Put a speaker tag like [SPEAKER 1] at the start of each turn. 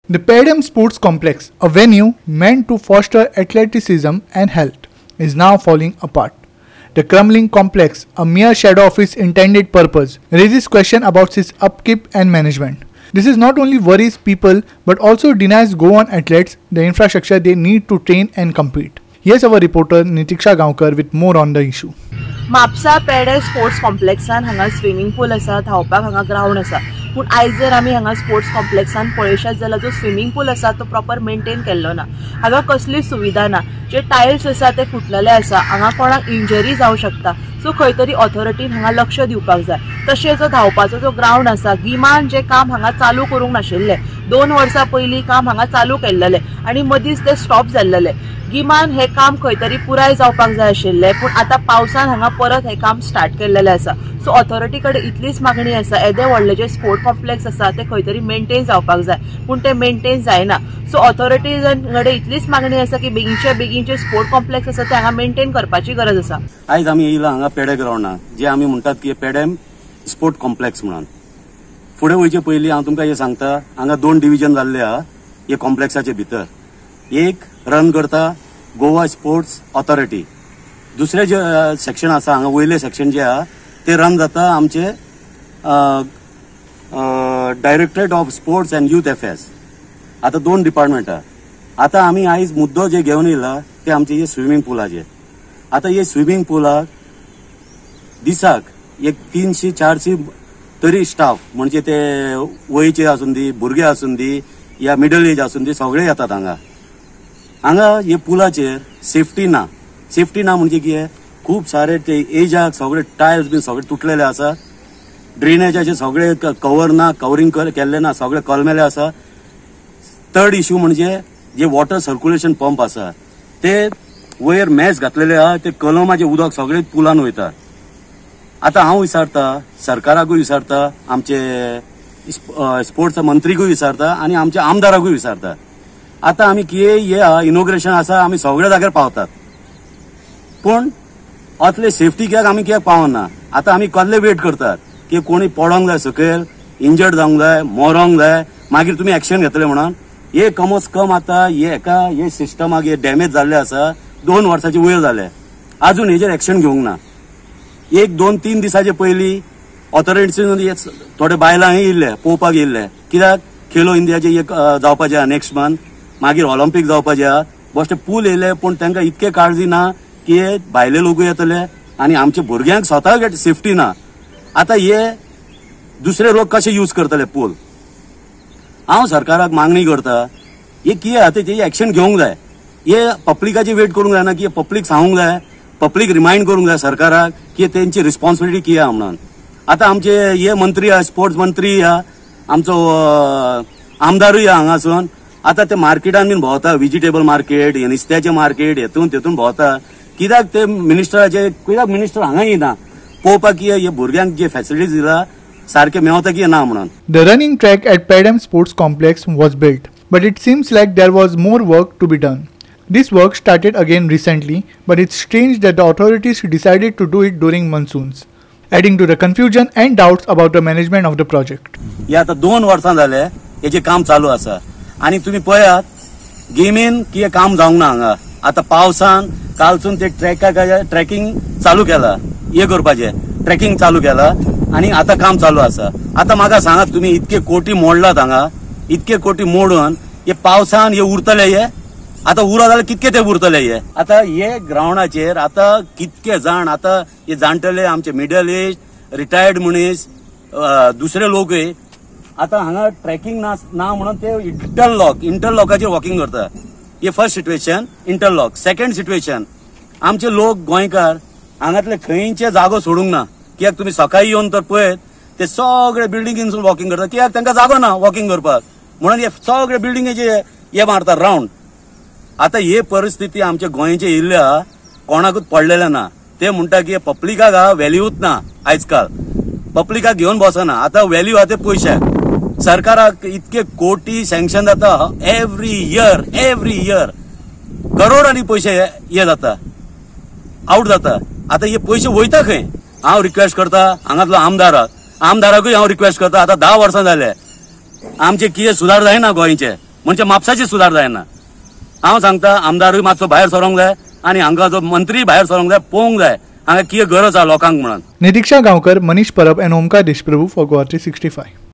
[SPEAKER 1] The Pedem Sports Complex, a venue meant to foster athleticism and health, is now falling apart. The crumbling complex, a mere shadow of its intended purpose, raises questions about its upkeep and management. This is not only worries people but also denies Goan athletes the infrastructure they need to train and compete. Here's our reporter Nitiksha Gaonkar with more on the issue.
[SPEAKER 2] Mapusa पेडे sports कॉम्प्लेक्सान हांगा swimming पूल आसा, धांवपाक हांगा ground आसा, पूण आयज जर आमी हांगा स्पोर्ट्स कॉम्प्लेक्सान पळयशात जाल्यार जो स्विमिंग पूल आसा तो प्रॉपर मेंटेन केल्लो ना. हांगा कसलीच सुविधा ना. जे टायल्स आसा ते फुटलेले आसा, हांगा कोणाक इंजरी जावं शकता. सो खंय तरी ऑथॉरिटीन हांगा लक्ष दिवपाक जाय. तशेंच जो धांवपाचो जो ग्राउंड आसा, गिमान जे काम हांगा चालू करूंक नाशिल्ले, 2 वर्सां पयलीं काम हांगा चालू केल्लेले आनी मदींच ते स्टॉप जाल्लेले. गिमान हे काम खंय तरी पुराय जावपाक जाय आशिल्ले, पूण आतां पावसान हांगा परत हे काम स्टार्ट केल्लेले आसा. सो ऑथॉरिटी कडेन इतलीच मागणी आसा, येदे व्हडले जे स्पोर्ट कॉम्प्लेक्स आसा ते खंय तरी मेंटेन जावपाक जाय, पूण ते मेंटेन जायना. सो ऑथॉरिटी कडेन इतलीच मागणी आसा की बेगीनचे स्पोर्ट कॉम्प्लेक्स आसा ते हांगा मेंटेन करपाची गरज आसा.
[SPEAKER 3] आयज आमी येयला हांगा पेडे ग्राउंडार, जे आमी म्हणटात की पेडेम स्पोर्ट कॉम्प्लेक्स म्हणून. फुडें वयचे पयलीं हांव तुमकां हे सांगता, हांगा 2 डिव्हिजन जाल्ले आहा हे कॉम्प्लेक्साचे भितर. एक रन करता गोवा स्पोर्ट्स ऑथॉरिटी, दुसरे जे सेक्शन आसा हांगा वयले सेक्शन जे आहा ते रन जाता आमचे directorate of sports and youth affairs. आता 2 डिपार्टमेंट आहा. आता आमी आयज मुद्दो जे घेवन येयला ते आमचे हे स्विमींग पुलाचे. आता हे स्विमींग पुलाक दिसाक एक 300-400 तरी स्टाफ, म्हणजे ते वयचे आसून दी, भुरगे आसून दी, या मिडल एज आसून दी, सगळे येतात हांगा. हांगा हे पुलाचेर सेफ्टी ना म्हणजे कितें, खूब सारे ते एजाक सगळे टायल्स बी सगळे तुटलेले आसा. ड्रेनेजाचे सगळे कवर ना, कवरिंग केल्ले ना, सगळे कलमेले आसा. थर्ड इश्यू म्हणजे जे वॉटर सर्क्युलेशन पंप आसा ते वयर मॅच घातलेले आहा, ते कलमाचे उदक सगळे पुलान वयता. आता हांव विचारता सरकाराकूय विचारता, आमचे स्पोर्ट्स मंत्रीकूय विचारता आनी आमच्या आमदाराकूय विचारता. आता आमी कितें हे इनॉग्रेशन आसा आमी सगळ्या जाग्यार पावतात, पूण असले सेफ्टी कित्याक आमी कित्याक पावना. आता आमी कसले वेट करतात की कोणी पडोंक जाय, सकयल इंजर्ड जावंक जाय, मरोंक जाय, मागीर तुमी एक्शन घेतले म्हणून. हे कमोस कम आता हे सिस्टमाक हे डॅमेज जाल्ले आसा, 2 वर्साचे वयर जाले, अजून हेजेर एक्शन घेवंक ना. 1-2-3 दिसाचे पयलीं ऑथॉरिटीन थोडे बायलां येयल्ले पळोवपाक येयल्ले, कित्याक खेलो इंडियाचे एक जावपाचे आहा नेक्स्ट मंथ, मागीर ऑलिंपिक जावपाचे आहा. बेश्टे पूल येयले, पूण तांकां इतके काळजी ना की भायले लोकूय येतले आनी आमच्या भुरग्यांक स्वताक सेफ्टी ना. आता हे दुसरे लोक कशे यूज करतले पूल. हांव सरकाराक मागणी करता, हे कितें आहा तेजी एक्शन घेवंक जाय. हे पब्लिकाची वेट करूंक जायना की पब्लीक सांगूंक जाय, पब्लीक रिमाइंड करूंक जाय सरकाराक की तेंची रिस्पॉन्सिबिलिटी कितें आहा म्हणून. आता आमचे हे मंत्री आहा, स्पोर्ट्स मंत्री आहा, आमचो आमदारूय आहा हांगासून. आता ते मार्केटान बीन भोंवता, व्हेजिटेबल मार्केट, हे नुस्त्याचे मार्केट, हेतून भोंवता. कित्याक ते कित्याक मिनिस्टर हांगा येना पळोवपाक की हे भुरग्यांक जे फॅसिलिटीज दिला सारखे मेवता की ना म्हणून.
[SPEAKER 1] The running track at Pedem Sports Complex was built, but it seems like there was more work to be done. This work started again recently, but it's strange that the authorities decided to do it during monsoons, adding to the confusion and doubts about the management of the project.
[SPEAKER 3] हे आता 2 वर्सां जाले हेचे काम चालू आसा आनी तुमी पळयात गेमीन कितें काम जावंक ना हांगा. आता पावसान कालसून ते ट्रॅकिंग चालू केला, हे करपाचे ट्रॅकिंग चालू केला आनी आता काम चालू आसा. आता म्हाका सांगात तुमी इतके कोटी मोडलात हांगा, इतके कोटी मोडून हे पावसान हे उरतले, हे आता उरा जाल्यार कितके ते उरतले. हे आता हे ग्राउंडाचेर आता कितके जाण, आता हे जाणटेले आमचे मिडल एज, रिटायर्ड मनीस, दुसरे लोकय आता हांगा ट्रॅकिंग ना म्हणून ते इंटरलॉकाचेर वॉकिंग करता. हे first situation interlock. Second situation, आमचे लोक गोंयकार हांगातले खंयचे जागो सोडूंक ना. कित्याक तुमी सकाळी येवन तर पळयत ते सगळे बिल्डिंगेसून वॉकिंग करतात, कित्याक तांकां जागो ना वॉकिंग करपाक म्हणून हे सगळे बिल्डिंगेचे हे मारतात राउंड. आता हे परिस्थिती आमच्या गोंयचे येयल्ल्या कोणाकूच पडलेले ना. ते म्हणटा की पब्लिकाक व्हॅल्यूच ना, आयज काल पब्लिकाक घेवन बसना. आता व्हॅल्यू आहा ते पयशाक. सरकाराक इतके कोटी सँक्शन जाता एव्हरी इयर करोडांनी पैसे हे जाता, आउट जाता. आता हे पैसे वयता खंय. हांव रिक्वेस्ट करता हांगातलो आमदाराकूय हांव रिक्वेस्ट करता, आता 10 वर्सां जाले आमचे कितें सुदार जायना गोंयचे. म्हणजे म्हापसाची सुदार जायना. हांव सांगता आमदारूय मातसो भायर सरोंक जाय आनी हांगा जो मंत्री भायर सरोंक जाय, पळोवंक जाय हांगा कितें गरज आहा लोकांक म्हणून.
[SPEAKER 1] नितीक्षा Gaonkar, Manish Parab and Omkar Deshprabhu for Guwahati 65.